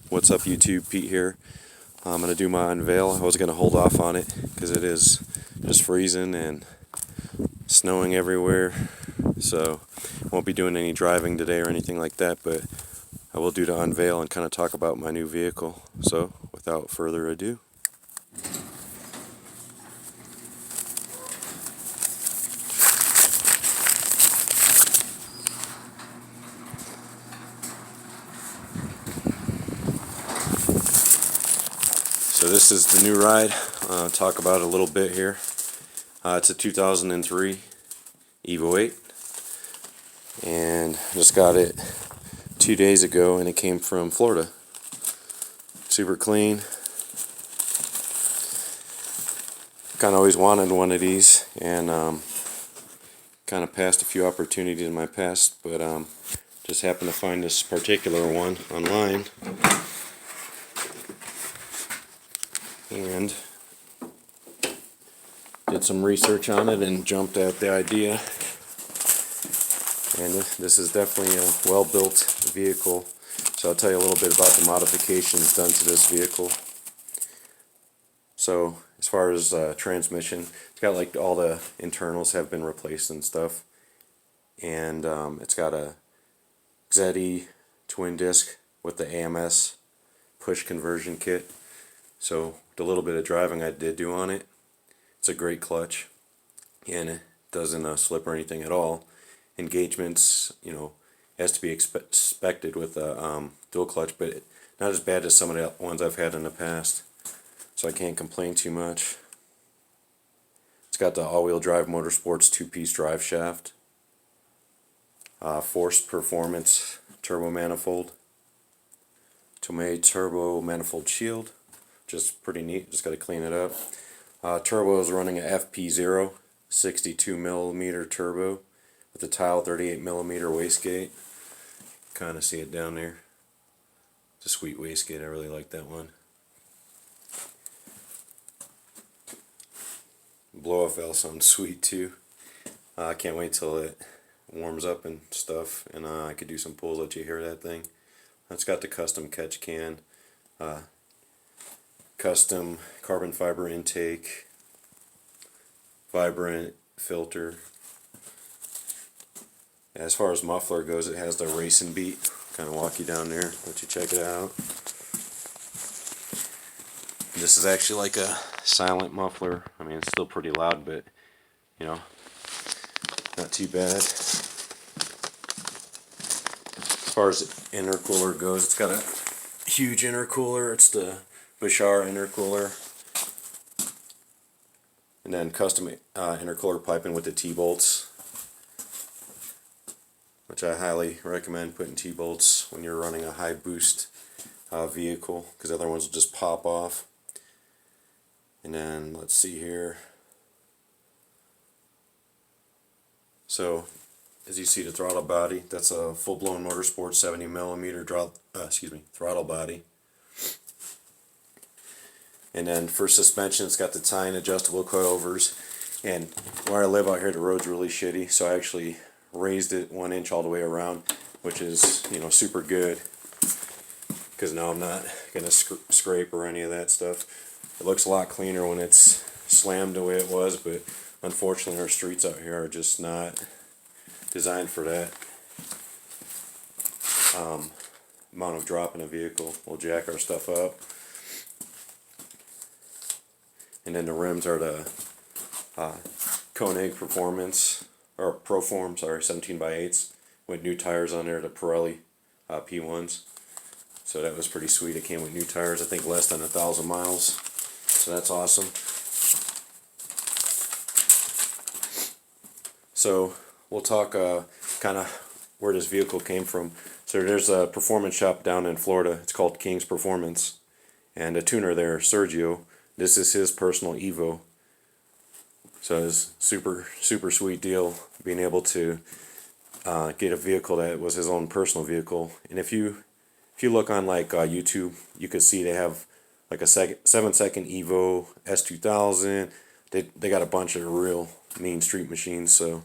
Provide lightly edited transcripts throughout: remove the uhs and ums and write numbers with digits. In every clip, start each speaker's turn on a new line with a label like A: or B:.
A: What's up, YouTube? Pete here. I'm going to do my unveil. I was going to hold off on it because it is just freezing and snowing everywhere, so won't be doing any driving today or anything like that, but I will do the unveil and kind of talk about my new vehicle. So without further ado, so this is the new ride. Talk about it a little bit here. It's a 2003 Evo 8, and I just got it 2 days ago, and it came from Florida. Super clean. Kind of always wanted one of these, and kind of passed a few opportunities in my past, but just happened to find this particular one online, and did some research on it and jumped at the idea. And this is definitely a well-built vehicle, so I'll tell you a little bit about the modifications done to this vehicle. So as far as transmission, it's got like all the internals have been replaced and stuff, and it's got a XED twin disc with the AMS push conversion kit. So the little bit of driving I did do on it, it's a great clutch, and it doesn't slip or anything at all. Engagements, has to be expected with a dual clutch, but not as bad as some of the ones I've had in the past, so I can't complain too much. It's got the all-wheel drive Motorsports 2-piece drive shaft, Force Performance turbo manifold, Tomei turbo manifold shield, just pretty neat. Just got to clean it up. Turbo is running a FP0 62mm turbo with a tile 38mm wastegate. Kind of see it down there. It's a sweet wastegate. I really like that one. Blow-off valve sounds sweet too. I can't wait till it warms up and stuff, and I could do some pulls, let you hear that thing. It's got the custom catch can, custom carbon fiber intake, vibrant filter. As far as muffler goes, it has the racing beat. Kind of walk you down there, let you check it out. This is actually like a silent muffler. I mean, it's still pretty loud, but not too bad. As far as intercooler goes, it's got a huge intercooler. It's the Bashar intercooler, and then custom intercooler piping with the T-bolts, which I highly recommend putting T-bolts when you're running a high boost vehicle, because other ones will just pop off. And then let's see here. So as you see, the throttle body, that's a full-blown Motorsport 70mm throttle body. And then for suspension, it's got the tie-in adjustable coilovers. And where I live out here, the road's really shitty, so I actually raised it 1 inch all the way around, which is super good, because now I'm not gonna scrape or any of that stuff. It looks a lot cleaner when it's slammed the way it was, but unfortunately our streets out here are just not designed for that amount of drop in a vehicle. We'll jack our stuff up. And then the rims are the Koenig Performance, or Proform, sorry, 17x8s with new tires on there, the Pirelli P1s. So that was pretty sweet. It came with new tires, I think less than 1,000 miles. So that's awesome. So we'll talk kind of where this vehicle came from. So there's a performance shop down in Florida. It's called King's Performance, and a tuner there, Sergio. This is his personal Evo. So it's super sweet deal being able to get a vehicle that was his own personal vehicle. And if you look on like YouTube, you could see they have like a 7-second Evo S2000. They got a bunch of real mean street machines, so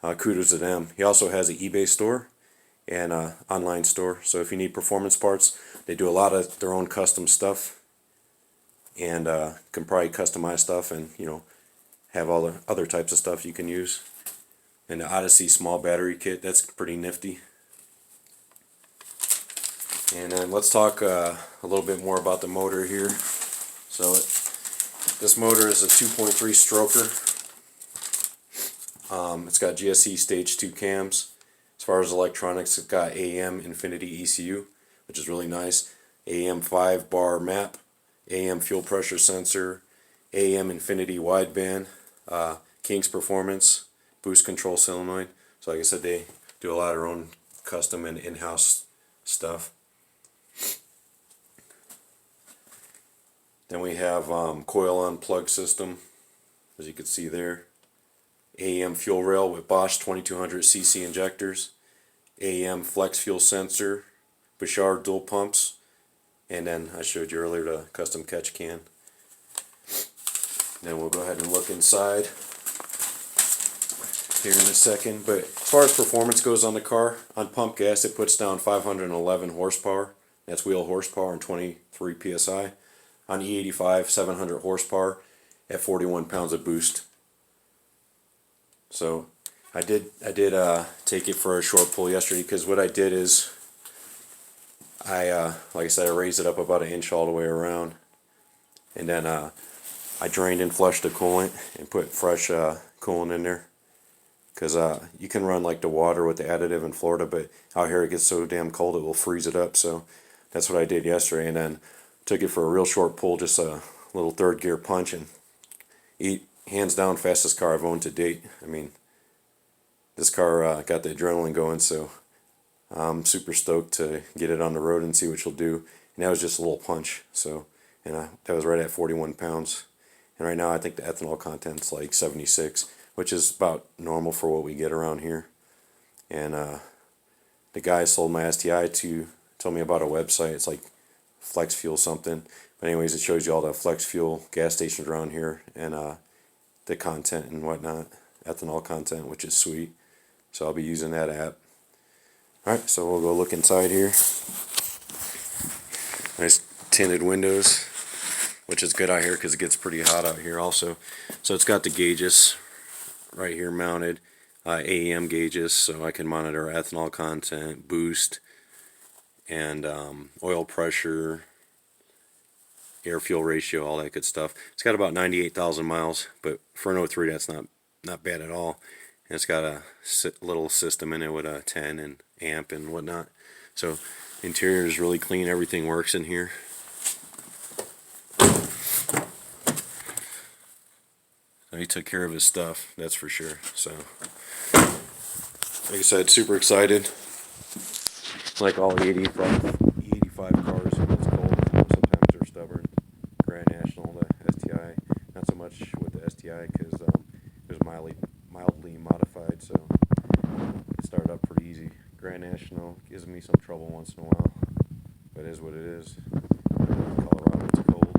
A: kudos to them. He also has an eBay store, and online store. So if you need performance parts, they do a lot of their own custom stuff, and can probably customize stuff, and have all the other types of stuff you can use. And the Odyssey small battery kit, that's pretty nifty. And then let's talk a little bit more about the motor here. So this motor is a 2.3 stroker. It's got GSE stage 2 cams. As far as electronics, it's got AM Infinity ECU, which is really nice. AM 5-bar map, AM fuel pressure sensor, AM Infinity wideband, King's Performance, boost control solenoid. So like I said, they do a lot of their own custom and in-house stuff. Then we have coil on plug system, as you can see there. AM fuel rail with Bosch 2200cc injectors. AM flex fuel sensor, Bouchard dual pumps, and then I showed you earlier the custom catch can. Then we'll go ahead and look inside here in a second. But as far as performance goes on the car, on pump gas it puts down 511 horsepower. That's wheel horsepower and 23 psi. On E85, 700 horsepower at 41 pounds of boost. So I did take it for a short pull yesterday, because what I did is like I said, I raised it up about an inch all the way around, and then I drained and flushed the coolant and put fresh coolant in there, because you can run like the water with the additive in Florida, but out here it gets so damn cold it will freeze it up. So that's what I did yesterday, and then took it for a real short pull, just a little third gear punch, and hands down fastest car I've owned to date. I mean, this car got the adrenaline going, so I'm super stoked to get it on the road and see what she'll do. And that was just a little punch, so, and that was right at 41 pounds. And right now I think the ethanol content's like 76, which is about normal for what we get around here. And the guy I sold my STI to told me about a website. It's like Flex Fuel something. But anyways, it shows you all the Flex Fuel gas stations around here, and the content and whatnot, ethanol content, which is sweet. So I'll be using that app. Alright, so we'll go look inside here. Nice tinted windows, which is good out here because it gets pretty hot out here also. So it's got the gauges right here mounted, AEM gauges, so I can monitor ethanol content, boost, and oil pressure, air fuel ratio, all that good stuff. It's got about 98,000 miles, but for an 03 that's not bad at all. And it's got a little system in it with a 10 and amp and whatnot. So interior is really clean, everything works in here. So he took care of his stuff, that's for sure. So like I said, super excited. Like all E85 cars, it's cold. Sometimes they're stubborn. Grand National, the STI, not so much with the STI because it was mildly modified, so it started up pretty easy. Grand National gives me some trouble once in a while, but it is what it is. In Colorado, it's cold.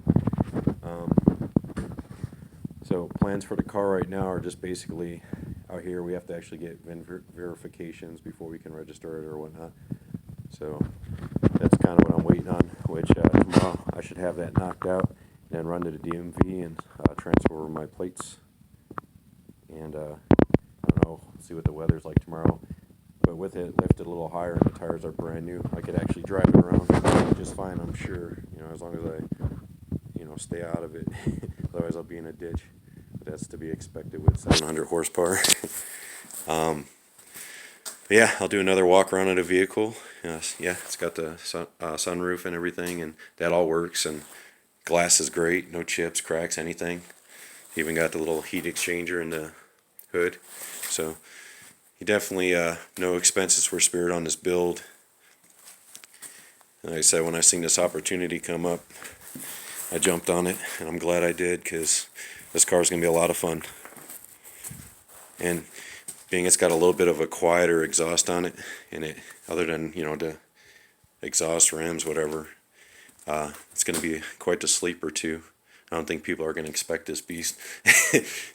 A: So plans for the car right now are just basically out here. We have to actually get VIN verifications before we can register it or whatnot. So that's kind of what I'm waiting on, which tomorrow I should have that knocked out, and then run to the DMV and transfer my plates. And I don't know, see what the weather's like tomorrow. But with it lifted a little higher and the tires are brand new, I could actually drive it around just fine, I'm sure. As long as I, stay out of it. Otherwise I'll be in a ditch. But that's to be expected with 700 horsepower. Yeah, I'll do another walk around of the vehicle. Yeah, it's got the sunroof and everything, and that all works, and glass is great, no chips, cracks, anything. Even got the little heat exchanger in the hood. So you definitely no expenses were spared on this build. Like I said, when I seen this opportunity come up, I jumped on it, and I'm glad I did, because this car is going to be a lot of fun. And being it's got a little bit of a quieter exhaust on it, and it, other than the exhaust rims, whatever, it's going to be quite the sleeper too. I don't think people are going to expect this beast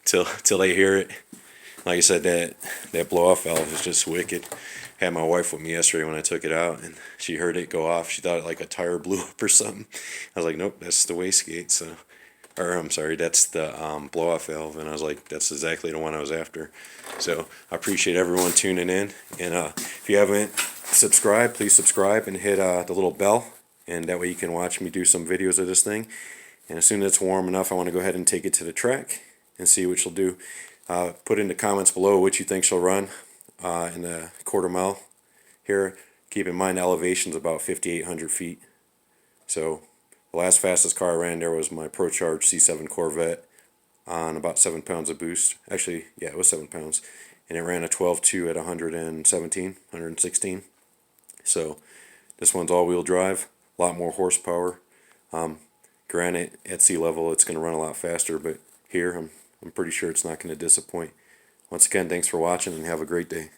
A: till they hear it. Like I said, that blow off valve is just wicked. Had my wife with me yesterday when I took it out, and she heard it go off. She thought like a tire blew up or something. I was like, nope, that's the wastegate. So, or I'm sorry, that's the blow off valve. And I was like, that's exactly the one I was after. So I appreciate everyone tuning in. And if you haven't subscribed, please subscribe and hit the little bell, and that way you can watch me do some videos of this thing. And as soon as it's warm enough, I want to go ahead and take it to the track and see what she'll do. Put in the comments below which you think she'll run in the quarter mile here. Keep in mind the elevation's about 5,800 feet. So the last fastest car I ran there was my ProCharge C7 Corvette on about 7 pounds of boost. Actually, yeah, it was 7 pounds. And it ran a 12.2 at 117, 116. So this one's all-wheel drive, a lot more horsepower. Granted, at sea level it's going to run a lot faster, but here I'm pretty sure it's not going to disappoint. Once again, thanks for watching and have a great day.